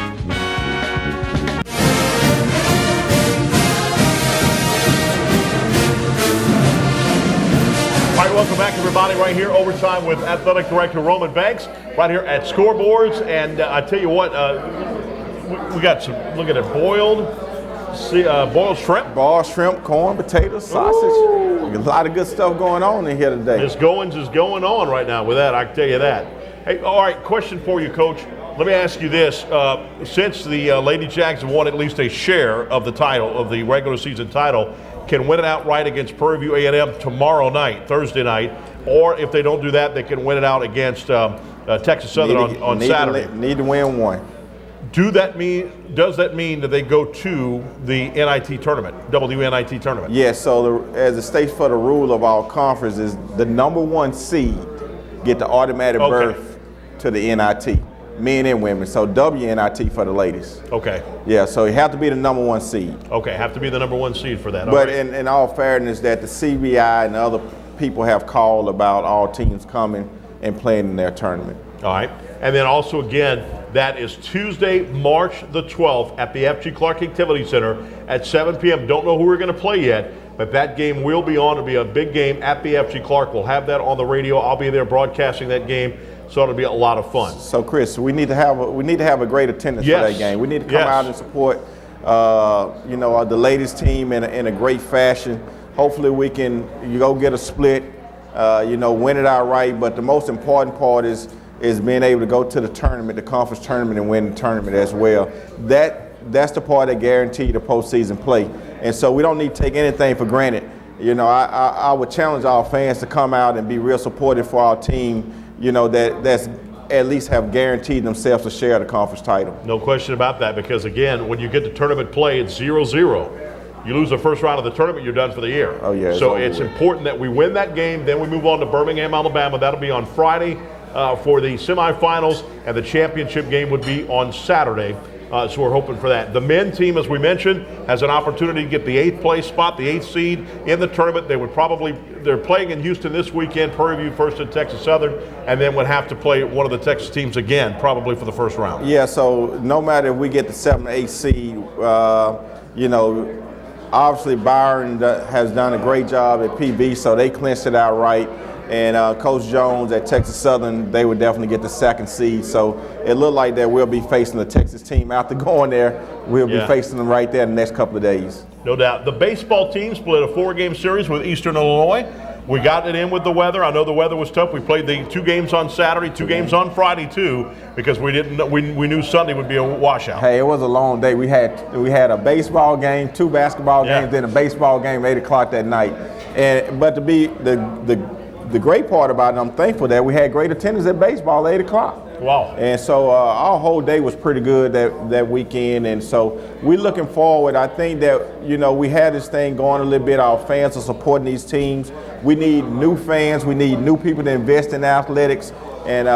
All right, welcome back, everybody, right here, Overtime with Athletic Director Roman Banks, right here at Scoreboards. And I tell you what, we got some, look at it, boiled shrimp. Boiled shrimp, corn, potatoes, sausage. Ooh. A lot of good stuff going on in here today. This goings is going on right now with that, I can tell you that. Hey, all right, question for you, Coach. Let me ask you this. Since the Lady Jags have won at least a share of the title, of the regular season title, can win it outright against Prairie View A&M tomorrow night, Thursday night, or if they don't do that, they can win it out against Texas Southern on Saturday. Need to win one. Does that mean that they go to the NIT tournament, WNIT tournament? Yes, so as it states for the rule of our conference is the number one seed get the automatic berth to the NIT, men and women. So WNIT for the ladies. Okay. Yeah, so you have to be the number one seed. Okay, have to be the number one seed for that. But in all fairness, that the CBI and other people have called about all teams coming and playing in their tournament. All right. And then also, again, that is Tuesday, March the 12th at the F.G. Clark Activity Center at 7 p.m. Don't know who we're going to play yet, but that game will be on. It'll be a big game at the F.G. Clark. We'll have that on the radio. I'll be there broadcasting that game, so it'll be a lot of fun. So, Chris, we need to have a great attendance for that game. We need to come out and support, the ladies team in a great fashion. Hopefully, we can go get a split, win it outright. But the most important part is being able to go to the tournament, the conference tournament, and win the tournament as well. That's the part that guarantees the postseason play. And so we don't need to take anything for granted. I would challenge our fans to come out and be real supportive for our team, that's at least have guaranteed themselves a share of the conference title. No question about that, because again, when you get to tournament play, it's 0-0. You lose the first round of the tournament, you're done for the year. Oh yeah. So it's important that we win that game, then we move on to Birmingham, Alabama. That'll be on Friday for the semifinals, and the championship game would be on Saturday. So we're hoping for that. The men team, as we mentioned, has an opportunity to get the 8th place spot, the 8th seed in the tournament. They're playing in Houston this weekend, Prairie View first at Texas Southern, and then would have to play one of the Texas teams again, probably for the first round. Yeah, so no matter if we get the 7th or 8th seed, obviously Byron has done a great job at PB, so they clinched it outright. And Coach Jones at Texas Southern, they would definitely get the 2nd seed. So it looked like that we'll be facing the Texas team after going there. We'll be facing them right there in the next couple of days. No doubt. The baseball team split a 4-game series with Eastern Illinois. We got it in with the weather. I know the weather was tough. We played the 2 games on Saturday, 2 games on Friday too, because we knew Sunday would be a washout. Hey, it was a long day. We had a baseball game, 2 basketball games, then a baseball game at 8 o'clock that night. But to be the great part about it, I'm thankful that we had great attendance at baseball at 8 o'clock. Wow. And so our whole day was pretty good that weekend. And so we're looking forward. I think that, we had this thing going a little bit. Our fans are supporting these teams. We need new fans. We need new people to invest in athletics. And,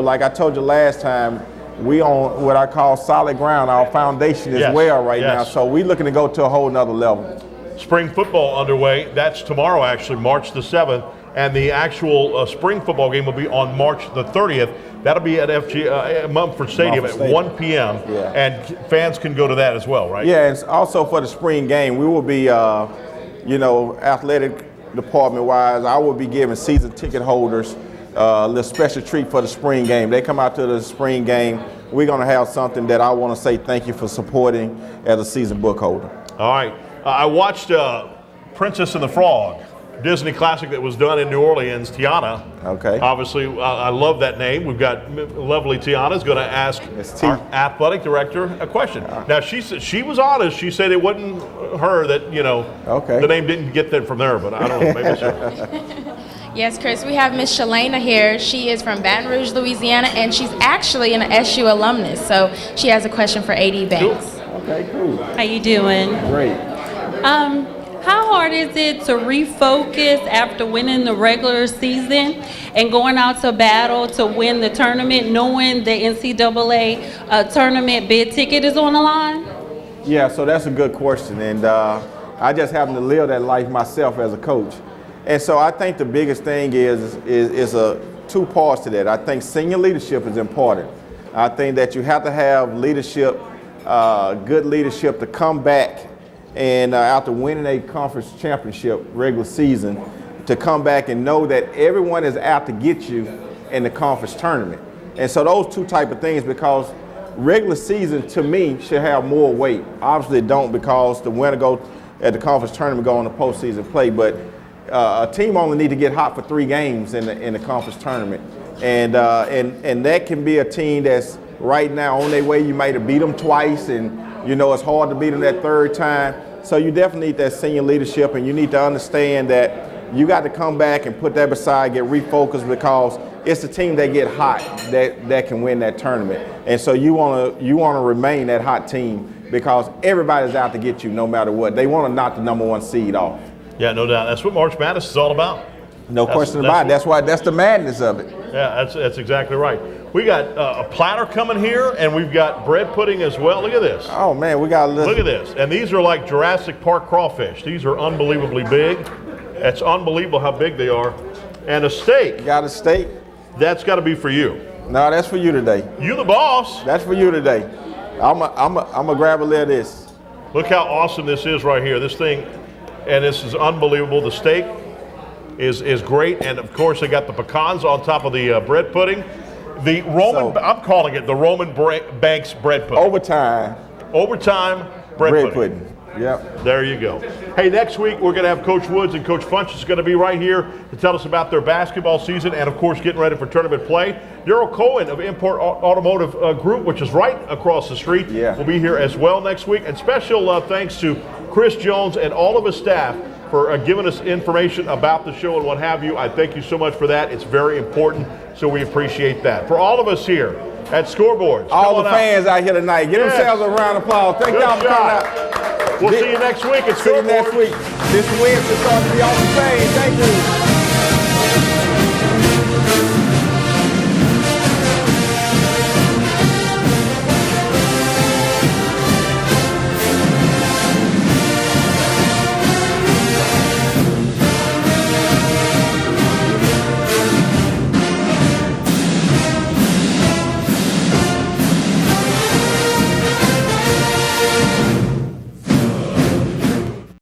like I told you last time, we on what I call solid ground. Our foundation is well right now. So we're looking to go to a whole nother level. Spring football underway. That's tomorrow, actually, March the 7th. And the actual spring football game will be on March the 30th. That'll be at FG Mumford Stadium at 1 p.m. Yeah. And fans can go to that as well, right? Yeah, and also for the spring game, we will be, athletic department-wise, I will be giving season ticket holders a little special treat for the spring game. They come out to the spring game. We're going to have something that I want to say thank you for supporting as a season book holder. All right. I watched Princess and the Frog. Disney classic that was done in New Orleans, Tiana. Okay. Obviously, I love that name. We've got lovely Tiana's going to ask our athletic director a question. Now, she was honest. She said it wasn't her that, the name didn't get that from there, but I don't know. Maybe so. Yes, Chris, we have Miss Shalana here. She is from Baton Rouge, Louisiana, and she's actually an SU alumnus. So she has a question for AD Banks. Cool. Okay, cool. How you doing? Great. How hard is it to refocus after winning the regular season and going out to battle to win the tournament, knowing the NCAA tournament bid ticket is on the line? Yeah, so that's a good question, and I just happen to live that life myself as a coach. And so I think the biggest thing is two parts to that. I think senior leadership is important. I think that you have to have leadership, good leadership to come back and after winning a conference championship regular season, to come back and know that everyone is out to get you in the conference tournament. And so those two type of things, because regular season to me should have more weight. Obviously it don't, because the winner go at the conference tournament go on the postseason play, but a team only need to get hot for 3 games in the conference tournament. And that can be a team that's right now on their way. You might have beat them twice, and it's hard to beat them that third time. So you definitely need that senior leadership, and you need to understand that you got to come back and put that beside, get refocused, because it's the team that get hot that can win that tournament. And so you want to remain that hot team, because everybody's out to get you no matter what. They want to knock the number 1 seed off. Yeah, no doubt. That's what March Madness is all about. No question about it. That's the madness of it. Yeah, that's exactly right. We got a platter coming here, and we've got bread pudding as well. Look at this. Oh man, we got a little. Look at this. And these are like Jurassic Park crawfish. These are unbelievably big. It's unbelievable how big they are. And a steak. You got a steak? That's got to be for you. No, that's for you today. You the boss. That's for you today. I'm gonna grab a little of this. Look how awesome this is right here. This thing, and this is unbelievable. The steak is great, and of course they got the pecans on top of the bread pudding. The Roman, I'm calling it the Roman Banks bread pudding. Overtime bread pudding. Yep. There you go. Hey, next week we're going to have Coach Woods and Coach Funch is going to be right here to tell us about their basketball season and, of course, getting ready for tournament play. Daryl Cohen of Import Automotive Group, which is right across the street, will be here as well next week. And special thanks to Chris Jones and all of his staff for giving us information about the show and what have you. I thank you so much for that. It's very important, so we appreciate that. For all of us here at Scoreboards, all the fans out here tonight, give themselves a round of applause. Thank y'all for coming out. We'll see you next week at Scoreboard. See you next week. This Wednesday starts to be all the same. Thank you.